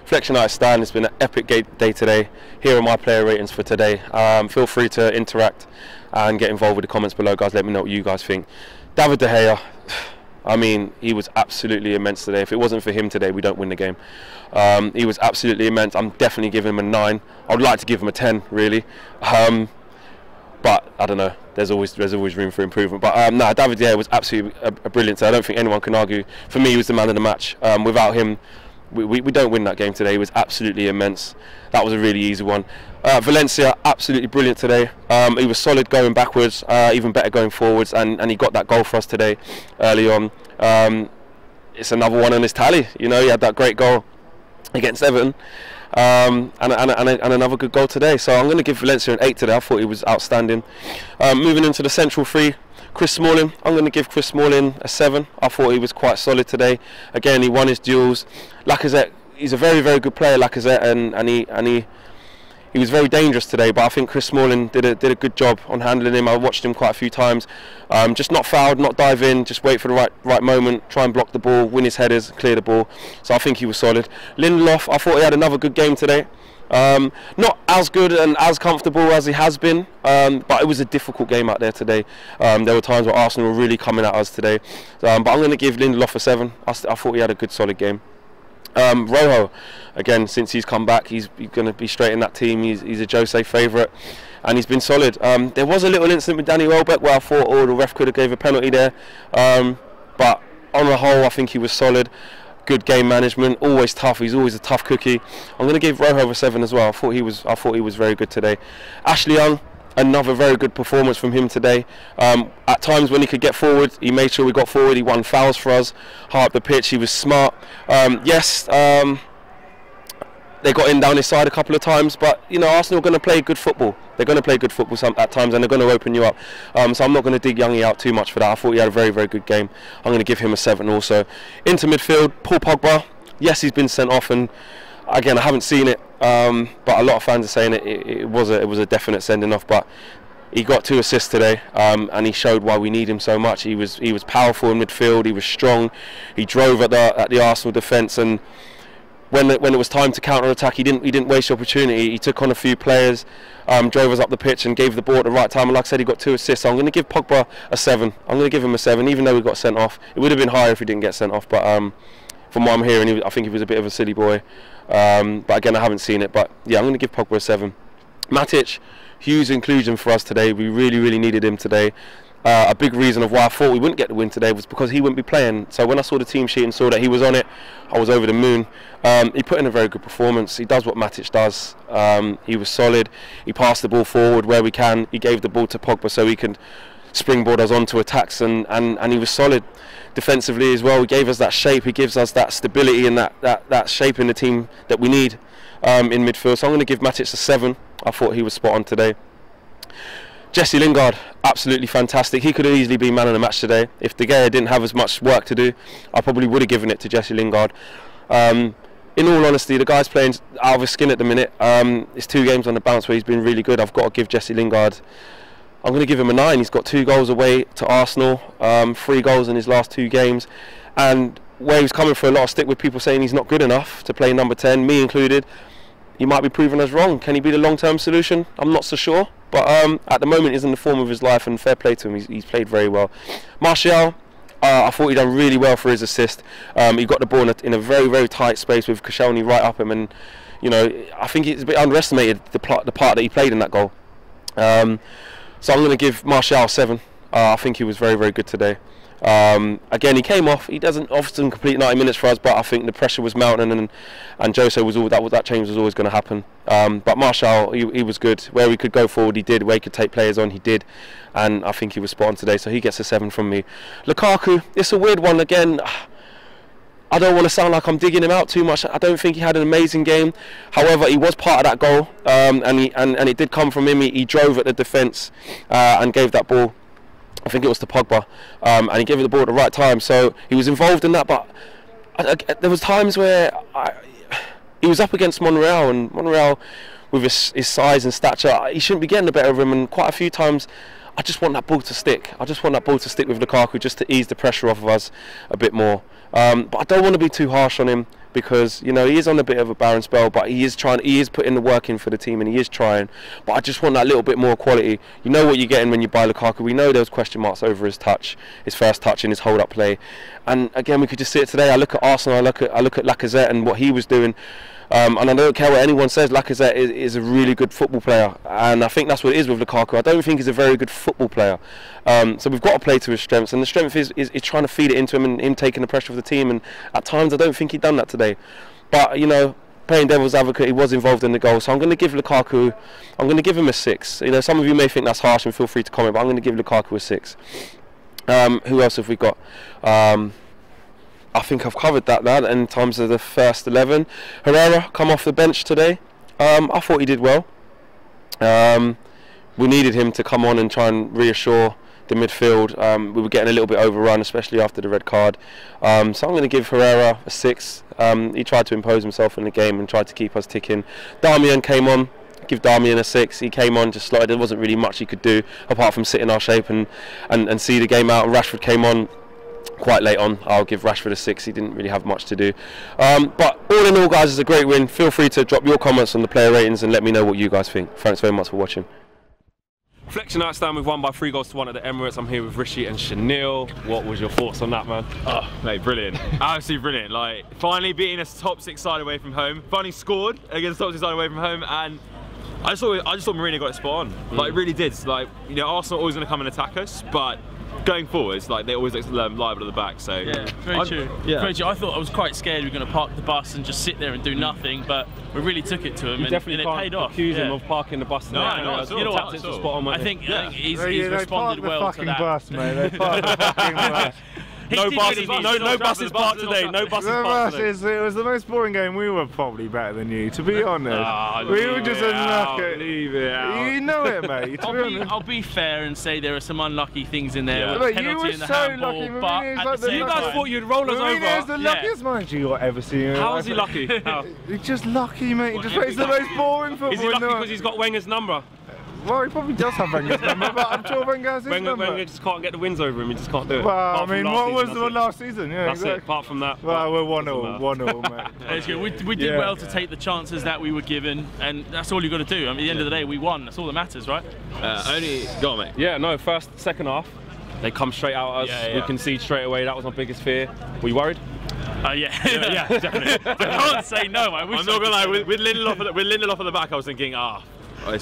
Reflection I stand. It's been an epic day today. Here are my player ratings for today. Feel free to interact and get involved with the comments below, guys. Let me know what you guys think. David De Gea, I mean, he was absolutely immense today. If it wasn't for him today, we don't win the game. He was absolutely immense. I'm definitely giving him a 9. I would like to give him a 10, really. But I don't know. There's always room for improvement. But no, David De Gea was absolutely a brilliant. I don't think anyone can argue. For me, he was the man of the match. Without him, we don't win that game today. He was absolutely immense. That was a really easy one. Valencia, absolutely brilliant today. He was solid going backwards, even better going forwards, and he got that goal for us today early on. It's another one on his tally. You know, he had that great goal against Everton, and another good goal today. So I'm going to give Valencia an 8 today. I thought he was outstanding. Moving into the central three, Chris Smalling, I'm going to give Chris Smalling a 7. I thought he was quite solid today. Again, he won his duels. Lacazette, he's a very, very good player, Lacazette, and he was very dangerous today. But I think Chris Smalling did a good job on handling him. I watched him quite a few times. Just not fouled, not dive in, just wait for the right moment, try and block the ball, win his headers, clear the ball. So I think he was solid. Lindelof, I thought he had another good game today. Not as good and as comfortable as he has been, but it was a difficult game out there today. There were times where Arsenal were really coming at us today, but I'm going to give Lindelof a 7. I thought he had a good solid game. Rojo, again, since he's come back, he's going to be straight in that team. He's a Jose favourite, and he's been solid. There was a little incident with Danny Welbeck where I thought, the ref could have gave a penalty there, but on the whole, I think he was solid. Good game management, always tough. He's always a tough cookie. I'm going to give Rojo a 7 as well. I thought he was very good today. Ashley Young, another very good performance from him today. At times when he could get forward, he made sure we got forward. He won fouls for us, high up the pitch. He was smart. They got in down his side a couple of times, but you know, Arsenal are going to play good football. They're going to play good football at times, and they're going to open you up. So I'm not going to dig Youngie out too much for that. I thought he had a very, very good game. I'm going to give him a 7 also. Into midfield, Paul Pogba. Yes, he's been sent off, and again, I haven't seen it, but a lot of fans are saying it was a definite sending off. But he got 2 assists today, and he showed why we need him so much. He was powerful in midfield. He was strong. He drove at the Arsenal defence, and when it was time to counter-attack, he didn't waste the opportunity. He took on a few players, drove us up the pitch, and gave the ball at the right time. And like I said, he got 2 assists. So I'm going to give Pogba a 7. I'm going to give him a 7, even though we got sent off. It would have been higher if he didn't get sent off. But from what I'm hearing, I think he was a bit of a silly boy. But again, I haven't seen it. But yeah, I'm going to give Pogba a 7. Matic, huge inclusion for us today. We really, really needed him today. A big reason of why I thought we wouldn't get the win today was because he wouldn't be playing. So when I saw the team sheet and saw that he was on it, I was over the moon. He put in a very good performance. He does what Matic does. He was solid. He passed the ball forward where we can. He gave the ball to Pogba so he could springboard us onto attacks, and he was solid defensively as well. He gave us that shape. He gives us that stability and that shape in the team that we need in midfield. So I'm going to give Matic a 7. I thought he was spot on today. Jesse Lingard, absolutely fantastic. He could have easily been man of the match today. If De Gea didn't have as much work to do, I probably would have given it to Jesse Lingard. In all honesty, the guy's playing out of his skin at the minute. It's 2 games on the bounce where he's been really good. I've got to give Jesse Lingard, I'm going to give him a 9. He's got 2 goals away to Arsenal, 3 goals in his last 2 games. And where he was coming for a lot of stick with people saying he's not good enough to play number 10, me included, he might be proving us wrong. Can he be the long-term solution? I'm not so sure. But at the moment, he's in the form of his life, and fair play to him. He's played very well. Martial, I thought he done really well for his assist. He got the ball in a very, very tight space with Koscielny right up him, and you know, I think it's a bit underestimated the part that he played in that goal. So I'm going to give Martial a 7. I think he was very, very good today. Again, he came off. He doesn't often complete 90 minutes for us, but I think the pressure was mounting, and Jose was all that change was always going to happen. But Martial, he was good. Where he could go forward, he did. Where he could take players on, he did. And I think he was spot on today, so he gets a 7 from me. Lukaku, it's a weird one again. I don't want to sound like I'm digging him out too much. I don't think he had an amazing game. However, he was part of that goal, and it did come from him. He drove at the defence and gave that ball, I think it was to Pogba, and he gave it the ball at the right time. So he was involved in that, but there was times where he was up against Monreal, and Monreal, with his size and stature, he shouldn't be getting the better of him. And quite a few times, I just want that ball to stick. I just want that ball to stick with Lukaku, just to ease the pressure off of us a bit more. But I don't want to be too harsh on him, because you know he is on a bit of a barren spell, but he is putting the work in for the team, and he is trying. But I just want that little bit more quality. You know what you're getting when you buy Lukaku. We know there was question marks over his touch, his first touch, and his hold-up play. And again, we could just see it today. I look at Arsenal, I look at Lacazette and what he was doing. And I don't care what anyone says, Lacazette is a really good football player, and I think that's what it is with Lukaku. I don't think he's a very good football player, so we've got to play to his strengths, and the strength is trying to feed it into him and him taking the pressure of the team, and at times I don't think he'd done that today. But you know, playing devil's advocate, he was involved in the goal, so I'm going to give Lukaku, I'm going to give him a 6. You know, some of you may think that's harsh and feel free to comment, but I'm going to give Lukaku a 6. Who else have we got? I think I've covered that now in terms of the first 11. Herrera come off the bench today. I thought he did well. We needed him to come on and try and reassure the midfield. We were getting a little bit overrun, especially after the red card. So I'm going to give Herrera a 6. He tried to impose himself in the game and tried to keep us ticking. Darmian came on. Give Darmian a 6. He came on, just slotted. There wasn't really much he could do apart from sit in our shape and see the game out. And Rashford came on quite late on. I'll give Rashford a 6. He didn't really have much to do. But all in all, guys, it's a great win. Feel free to drop your comments on the player ratings and let me know what you guys think. Thanks very much for watching. Reflection Outstand, we've won by 3-1 at the Emirates. I'm here with Rishi and Chanil. What was your thoughts on that, man? Oh, mate, brilliant. Absolutely brilliant. Like, finally beating a top 6 side away from home. Finally scored against a top 6 side away from home, and I just thought Mourinho got it spot on. Like, it really did. Like, you know, Arsenal are always going to come and attack us, but going forwards, like, they always liable at the back. So yeah, very true. Yeah. Very true. I thought I was quite scared we were going to park the bus and just sit there and do nothing, but we really took it to him, and it paid off. Accuse him of parking the bus. No, you know what? I think he's responded well to that. Bus, mate. They parked the fucking bus. No buses parked today. No buses parked today. It was the most boring game. We were probably better than you, to be honest. We were just unlucky. Leave it out. You know it, mate. I'll be fair and say there are some unlucky things in there. Yeah. With penalty in the handball, but at the you guys thought you'd roll us over. Mourinho's the luckiest manager you've ever seen. How is he lucky? He's just lucky, mate. He just plays the most boring football. Is he lucky because he's got Wenger's number? Well, he probably does have Wenger's number, but I'm sure Wenger has his number. Wenger just can't get the wins over him, he just can't do it. Well, I mean, what was the one last season? Yeah, that's it, apart from that. Well, we're 1-0, mate. It's good. We did well to take the chances that we were given, and that's all you've got to do. I mean, at the end of the day, we won. That's all that matters, right? Go on, mate. Yeah, no, second half, they come straight out at us. We concede straight away. That was my biggest fear. Were you worried? Yeah, definitely. I can't say no. I'm not gonna lie. With Lindelof at the back, I was thinking,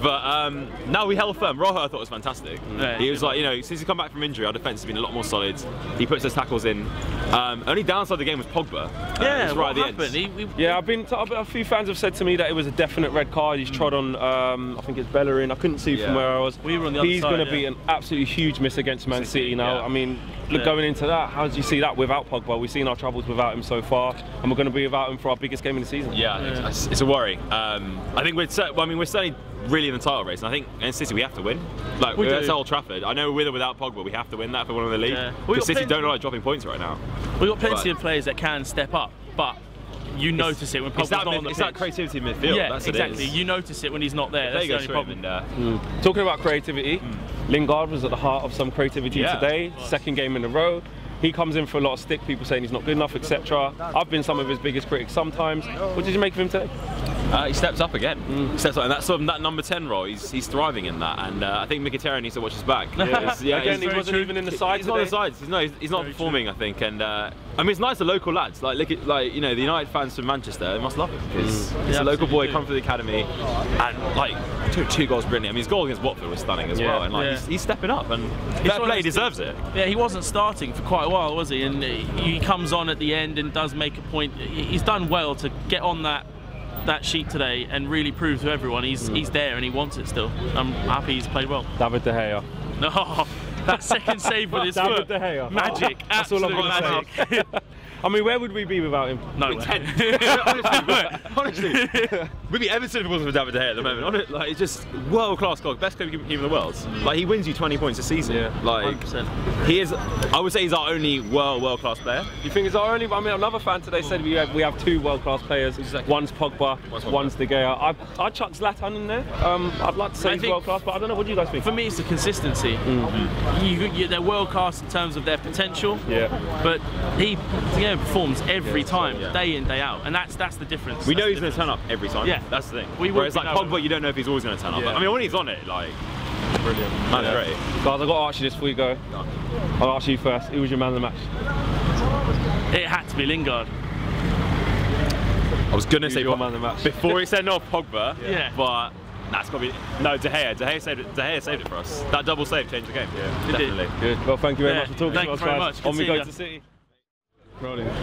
but now we held firm. Rojo, I thought, was fantastic. Yeah, he was like, you know, since he's come back from injury, our defence has been a lot more solid. He puts those tackles in. Only downside of the game was Pogba. Yeah, right at the end. Yeah, a few fans have said to me that it was a definite red card. He's trod on, I think it's Bellerin. I couldn't see from where I was. We were on the other side. He's going to be an absolutely huge miss against Man City now. I mean, going into that, how do you see that without Pogba? We've seen our troubles without him so far, and we're going to be without him for our biggest game of the season. Yeah. It's a worry. I think we're certainly really in the title race, and I think against City we have to win. Like, it's Old Trafford. I know with or without Pogba, we have to win that for one of the league. Because City don't like dropping points right now. We've got plenty of players that can step up, but you notice it when Pogba's not on the pitch. It's that creativity in midfield. Yeah, that's exactly. You notice it when he's not there. That's the only problem. Talking about creativity, Lingard was at the heart of some creativity today. Second game in a row. He comes in for a lot of stick, people saying he's not good enough, etc. I've been some of his biggest critics sometimes. What did you make of him today? He steps up again. He steps up, and that's sort of that number 10 role. He's thriving in that, and I think Mkhitaryan needs to watch his back. Again, he wasn't even in the side. He's not on the sides. He's not performing. I think, and I mean, it's nice the local lads. Like, look at the United fans from Manchester. They must love him because he's a local boy, come through the academy, and like took 2 goals brilliantly. I mean, his goal against Watford was stunning as well, and like he's stepping up, and fair play, he deserves it. Yeah, he wasn't starting for quite a while, was he? And he comes on at the end and does make a point. He's done well to get on that sheet today and really prove to everyone he's there and he wants it still. I'm happy he's played well. David De Gea. No, that second save with his foot. De Gea. Magic. That's all I'm going to say. I mean, where would we be without him? No. Honestly, we'd be Everton if it wasn't for David De Gea at the moment. Like, it's just world-class goal, best goalkeeper in the world. Like, he wins you 20 points a season. Yeah, like 100%. He is. I would say he's our only world-class player. You think he's our only? I mean, another fan today said we have 2 world-class players. Exactly. One's Pogba, one's De Gea. I'd chuck Zlatan in there. I'd like to say he's world-class, but I don't know. What do you guys think? For me, it's the consistency. They're world-class in terms of their potential. Yeah. But Mourinho performs every time, day in, day out, and that's the difference. We know he's going to turn up every time. Yeah, that's the thing. Whereas like Pogba, you don't know if he's always going to turn up. I mean, when he's on it, like, brilliant. Man's great. Guys, I've got to ask you this before you go. I'll ask you first. Who was your man of the match? It had to be Lingard. I was going to say your man of the match before he said no Pogba, but that's got to be no De Gea. De Gea saved it for us. That double save changed the game. Yeah, definitely. Good. Well, thank you very much for talking to us, very guys. much. On we go to City.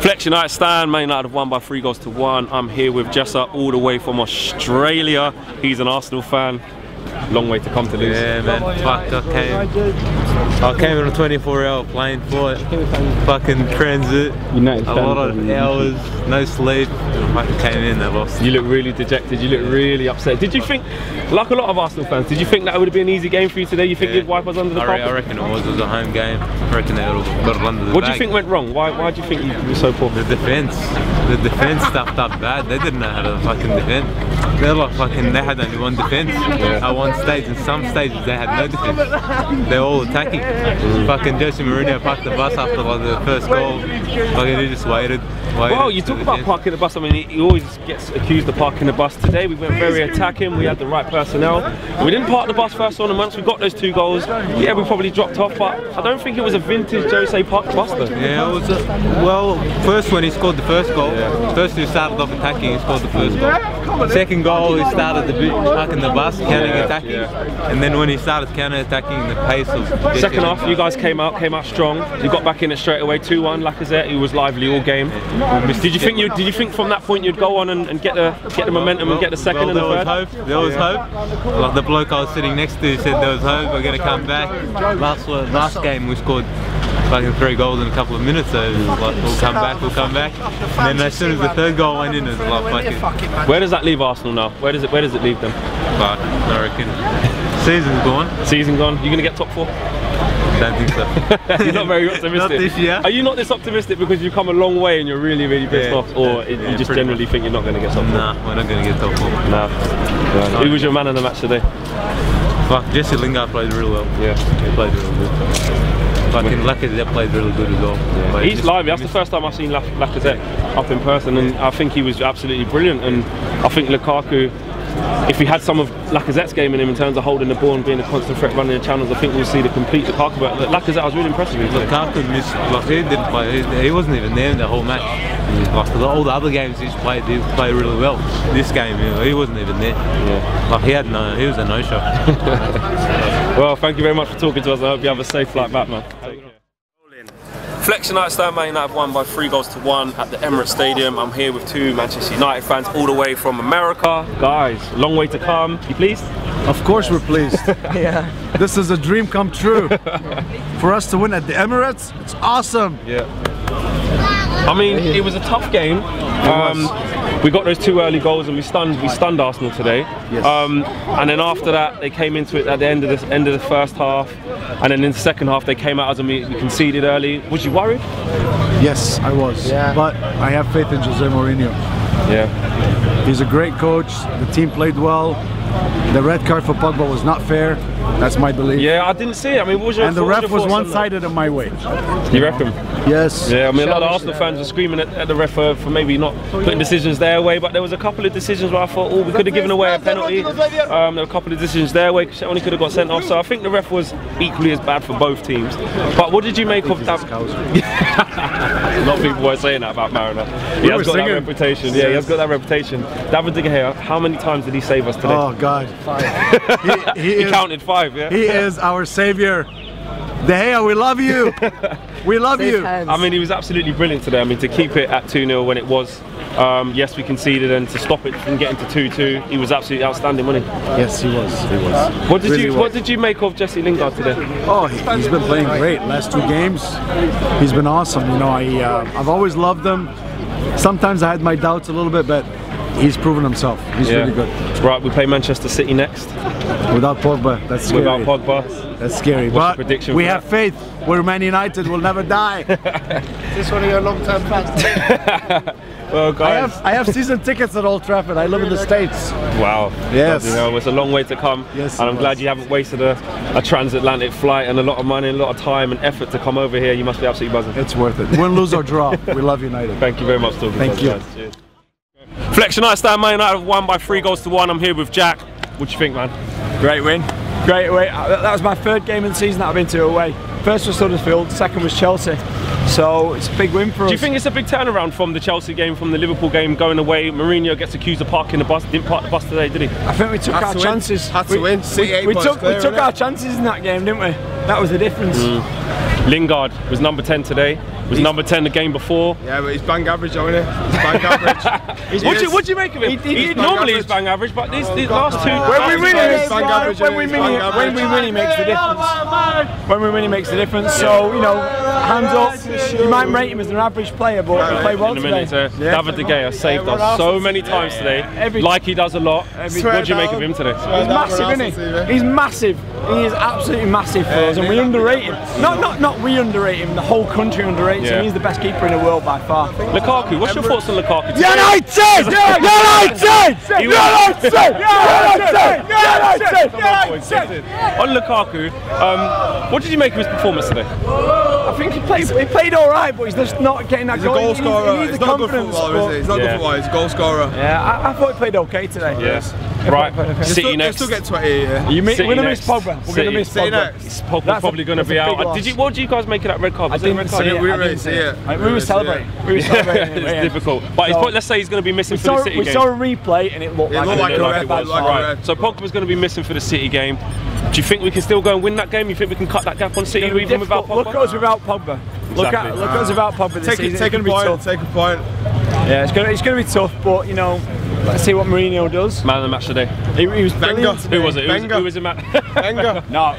Flex United stand. Man United have won by 3-1. I'm here with Jessa all the way from Australia. He's an Arsenal fan. Long way to come to lose. Yeah, man. Fuck, I came on a 24-hour plane flight. Fucking transit. United a lot of hours, no sleep. I came in, they lost. You look really dejected. You look really upset. Did you think, like a lot of Arsenal fans, did you think that would have been an easy game for you today? You think you'd wipe us under the carpet? I reckon it was. It was a home game. I reckon they would have got it under the What do you think went wrong? Why do you think you were so poor? The defence stuffed up bad. They didn't know how to fucking defend. They're like fucking. They had only one defence. At one stage, in some stages, they had no defence. They're all attacking. Fucking Jose Mourinho parked the bus after like the first goal. Fucking he just waited. Well, you talk about parking the bus. I mean, he always gets accused of parking the bus. Today we went very attacking. We had the right personnel. We didn't park the bus first on, and once we got those 2 goals, yeah, we probably dropped off. But I don't think it was a vintage Jose park the bus though. Yeah, it was. Well, first when he scored the first goal, first he started off attacking. He scored the first goal. Second goal, he started the parking the bus, counter-attacking, and then when he started counter-attacking, the pace of second half, you guys came out strong. You got back in it straight away. 2-1. Lacazette, he was lively all game. Did you think from that point you'd go on and get the momentum and get the second and the third? There was hope. Like the bloke I was sitting next to said there was hope. We're going to come back. Last game we scored fucking 3 goals in a couple of minutes, so it was like we'll come back. And then as soon as the 3rd goal went in, it was like fucking. Where does that leave Arsenal now? Where does it leave them? But I reckon season's gone. Season gone. You're gonna get top 4? Don't think so. You're not very optimistic. Not this year. Are you not this optimistic because you've come a long way and you're really pissed off, or you just generally think you're not going to get top 4? Nah, we're not going to get top 4. No. Who was your man of the match today? Fuck, Jesse Lingard played really well. Yeah, he played really good. Fucking Lacazette played really good as well. Yeah. He's lively. That's the first time I've seen Lacazette up in person, and I think he was absolutely brilliant. And I think Lukaku, if he had some of Lacazette's game in him in terms of holding the ball and being a constant threat running the channels, I think we'll see the complete Lukaku. But Lacazette, I was really impressed with him. Lukaku missed, like he didn't play. He wasn't even there in the whole match. Like all the other games he played really well. This game, he wasn't even there. Yeah. Like he was a no-show. Well, thank you very much for talking to us. I hope you have a safe flight back, man. Flex United stand. Man United won by 3-1 at the Emirates Stadium. I'm here with 2 Manchester United fans all the way from America. Guys, long way to come. You pleased? Of course we're pleased. Yeah. This is a dream come true. For us to win at the Emirates, it's awesome. Yeah. I mean, it was a tough game. We got those 2 early goals and we stunned Arsenal today. Yes. And then after that, they came into it at the end of the first half, and then in the second half they came out as we conceded early. Was you worried? Yes, I was. Yeah. But I have faith in Jose Mourinho. Yeah. He's a great coach. The team played well. The red card for Pogba was not fair. That's my belief. Yeah, I didn't see it. I mean, what was your and the ref was one-sided in my way. You reckon? Yes. Yeah, I mean, a lot of Arsenal fans were screaming at the ref for maybe not putting decisions their way, but there was a couple of decisions where I thought, oh, we could have given away a penalty. There were a couple of decisions their way, only could have got sent off. So I think the ref was equally as bad for both teams. But what did you make of that? A lot of people were saying that about Mariner. He has got that reputation. Yeah, he has got that reputation. David De Gea, how many times did he save us today? Oh God, 5. He counted 5. Yeah. He is our savior. De Gea, we love you. We love you. I mean, he was absolutely brilliant today. I mean, to keep it at 2-0 when it was, yes, we conceded, and to stop it from getting to 2-2, he was absolutely outstanding, wasn't he? Yes, he was. He was. What did you make of Jesse Lingard today? Oh, he's been playing great. Last 2 games, he's been awesome. You know, I've always loved him. Sometimes I had my doubts a little bit, but he's proven himself. He's really good. Right, we play Manchester City next. Without Pogba, that's scary. Without Pogba. That's scary. What's the prediction? We have faith. We're Man United. We'll never die. Is this one of your long-term plans? Well, guys. I have season tickets at Old Trafford. I live in the States. Wow. Yes. You know, it's a long way to come. Yes, and I'm glad you haven't wasted a transatlantic flight and a lot of money and a lot of time and effort to come over here. You must be absolutely buzzing. It's worth it. Win, lose or draw. We love United. Thank you very much, talking Thank to you. us, guys. Cheers. Flexion Night Stand, Man United have won by 3 goals to 1. I'm here with Jack. What do you think, man? Great win. Great away. That was my 3rd game in the season that I've been to away. First was Huddersfield, second was Chelsea. So it's a big win for us. Do you think it's a big turnaround from the Chelsea game, from the Liverpool game, going away? Mourinho gets accused of parking the bus, didn't park the bus today, did he? I think we took our chances. Had to win. We took our chances in that game, didn't we? That was the difference. Lingard was number 10 today. Was number 10 the game before. Yeah, but he's bang average, isn't he? He's bang average. What do you make of him? Normally he's bang average, but these last two. When we win, when we win, he makes the difference. When we win, he makes the difference. So, you know, hands up. You might rate him as an average player, but he played well today. David De Gea saved us so many times today, like he does a lot. What do you make of him today? He's massive, isn't he? He's massive. He is absolutely massive for us, and we underrate him. Not we underrate him. The whole country underrates him. He's the best keeper in the world by far. Lukaku, what's your thoughts on Lukaku? United! On Lukaku, what did you make of his performance today? I think he played all right, but he's just not getting that goal. He's a goal scorer. He needs He's the not good confidence. footballer, is he? He's not good footballer. He's a goal scorer. Yeah, I thought he played okay today. Yes. Right. City next. Still get 20. Yeah. We're gonna miss Pogba. We're gonna miss Pogba. Pogba's probably going to be out. What did you guys make of that red card? I didn't see it. We didn't see it. We were celebrating. We were celebrating. It's difficult. But let's say he's going to be missing for the City game. We saw a replay and it looked like it was. Right. So Pogba's going to be missing for the City game. Do you think we can still go and win that game? You think we can cut that gap on City even without Pogba? Look at us without Pogba. Look at us without Pogba this season. Take a point. Take a point. Yeah, it's going to be tough, but you know, let's see what Mourinho does. Man of the match today. He was brilliant. Who was it? Who was it? No.